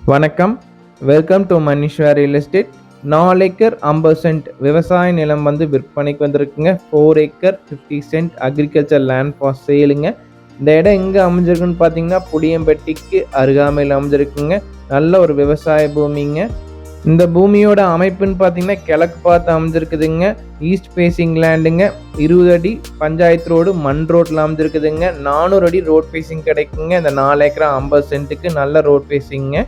வணக்கம். Welcome to Manishva real estate. 4 acre 50 cent விவசாய நிலம் வந்து விற்பனைக்கு வந்திருக்குங்க. 4 acre 50 cent agriculture land for சேலுங்க. இந்த இடம் எங்கே அமைஞ்சிருக்குன்னு பார்த்தீங்கன்னா புளியம்பட்டிக்கு அருகாமையில் அமைஞ்சிருக்குங்க. நல்ல ஒரு விவசாய பூமிங்க. இந்த பூமியோட அமைப்புன்னு பார்த்தீங்கன்னா கிழக்கு பார்த்து அமைஞ்சிருக்குதுங்க. East facing லேண்டுங்க. 20 அடி பஞ்சாயத்து ரோடு மண் ரோட்டில் அமைஞ்சிருக்குதுங்க. 400 அடி ரோட் ஃபேசிங் கிடைக்குங்க. இந்த 4 ஏக்கரா 50 சென்ட்டுக்கு நல்ல ரோட் ஃபேசிங்க.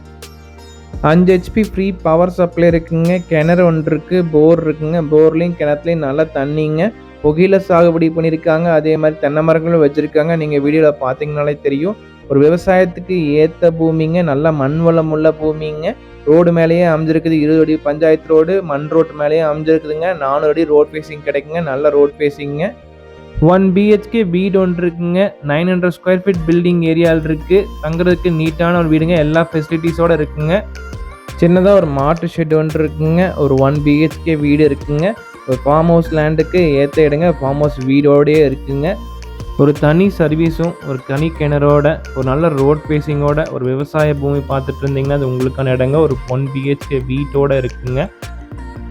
5 ஹெச்பி ஃப்ரீ பவர் சப்ளை இருக்குங்க. கிணறு ஒன்று இருக்குது, போர் இருக்குங்க. போர்லேயும் கிணத்துலையும் நல்லா தண்ணிங்க. புகையில சாகுபடி பண்ணியிருக்காங்க. அதே மாதிரி தென்னை மரங்களும் வச்சுருக்காங்க. நீங்கள் வீடியோவில் பார்த்தீங்கனாலே தெரியும். ஒரு விவசாயத்துக்கு ஏற்ற பூமிங்க. நல்ல மண் வளம் உள்ள பூமிங்க. ரோடு மேலேயே அமைஞ்சிருக்குது. 20 அடி பஞ்சாயத்து ரோடு மண் ரோட்டு மேலேயே அமைஞ்சிருக்குதுங்க. 400 அடி ரோட் ஃபேசிங் கிடைக்குங்க. நல்ல ரோட் ஃபேசிங்க. 1 பிஹெச்கே வீடு ஒன்று இருக்குங்க. 900 ஸ்கொயர் ஃபீட் பில்டிங் ஏரியாவில் இருக்குது. தங்குறதுக்கு நீட்டான ஒரு வீடுங்க. எல்லா ஃபெசிலிட்டிஸோடு இருக்குங்க. சின்னதாக ஒரு மாட்டு ஷெட் ஒன்று இருக்குங்க. ஒரு 1 பிஹெச்கே வீடு இருக்குங்க. ஒரு ஃபார்ம் ஹவுஸ் லேண்டுக்கு ஏற்ற இடங்க. ஃபார்ம் ஹவுஸ் வீடோடையே இருக்குங்க. ஒரு தனி சர்வீஸும் ஒரு தனி கிணறோட ஒரு நல்ல ரோட் ஃபேஸிங்கோட ஒரு விவசாய பூமி பார்த்துட்டு இருந்தீங்கன்னா அது உங்களுக்கான இடங்க. ஒரு 1 பிஹெச்கே வீட்டோடு இருக்குங்க.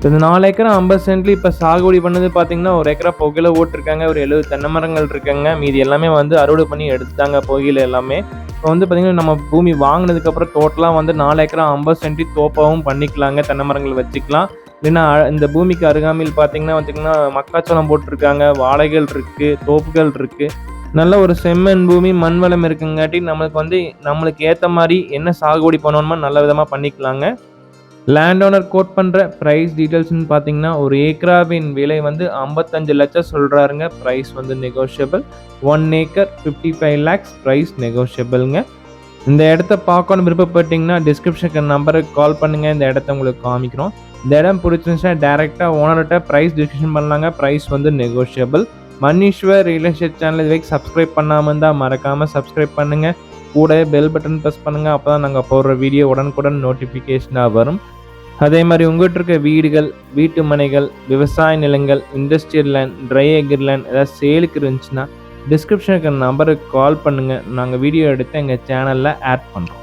இந்த 4 ஏக்கரா 50 சென்ட்ல இப்போ சாகுபடி பண்ணது பார்த்தீங்கன்னா 1 ஏக்கரா புகையில ஓட்டிருக்காங்க. ஒரு 70 தென்னை மரங்கள் இருக்குங்க. மீதி எல்லாமே வந்து அறுவடை பண்ணி எடுத்துட்டாங்க புகையில எல்லாமே. இப்போ வந்து பார்த்தீங்கன்னா நம்ம பூமி வாங்கினதுக்கப்புறம் டோட்டலாக வந்து 4 ஏக்கரா 50 சென்ட் தோப்பாகவும் பண்ணிக்கலாங்க. தென்னை மரங்கள் வச்சுக்கலாம். இல்லைன்னா இந்த பூமிக்கு அருகாமையில் பார்த்தீங்கன்னா மக்காச்சோளம் போட்டிருக்காங்க. வாழைகள் இருக்குது, தோப்புகள் இருக்குது. நல்ல ஒரு செம்மண் பூமி, மண் வளம் இருக்குங்காட்டி நம்மளுக்கு ஏற்ற மாதிரி என்ன சாகுபடி பண்ணணுமோ நல்ல விதமாக பண்ணிக்கலாங்க. லேண்ட் ஓனர் கோட் பண்ணுற ப்ரைஸ் டீட்டெயில்ஸ்னு பார்த்தீங்கன்னா ஒரு ஏக்கராவின் விலை வந்து 55 லட்சம் சொல்கிறாருங்க. ப்ரைஸ் வந்து நெகோஷியபிள். 1 ஏக்கர் 55 லேக்ஸ் ப்ரைஸ் நெகோஷியபிள்ங்க. இந்த இடத்த பார்க்கணும் விருப்பப்பட்டீங்கன்னா டிஸ்கிரிப்ஷனுக்கு நம்பருக்கு கால் பண்ணுங்கள். இந்த இடத்த உங்களுக்கு காமிக்கிறோம். இந்த இடம் பிடிச்சிருந்துச்சுன்னா டேரெக்டாக ஓனர்கிட்ட ப்ரைஸ் டிஸ்கஷன் பண்ணலாங்க. ப்ரைஸ் வந்து நெகோஷியபிள். மனிஷ்வர் ரியல் எஸ்டேட் சேனல் இது வரைக்கும் சப்ஸ்கிரைப் பண்ணாமல் இருந்தால் மறக்காமல் சப்ஸ்கிரைப் பண்ணுங்கள். கூட பெல் பட்டன் ப்ரெஸ் பண்ணுங்கள். அப்போ தான் நாங்கள் போடுற வீடியோ உடனுக்குடன் நோட்டிஃபிகேஷனாக வரும். அதே மாதிரி உங்கள்கிட்ட இருக்க வீடுகள், வீட்டு மனைகள், விவசாய நிலங்கள், industrial land, try acre land ஏதாவது சேலுக்கு இருந்துச்சுன்னா டிஸ்கிரிப்ஷனுக்கு நம்பருக்கு கால் பண்ணுங்கள். நாங்கள் வீடியோ எடுத்து எங்கள் சேனலில் ஆட் பண்ணுறோம்.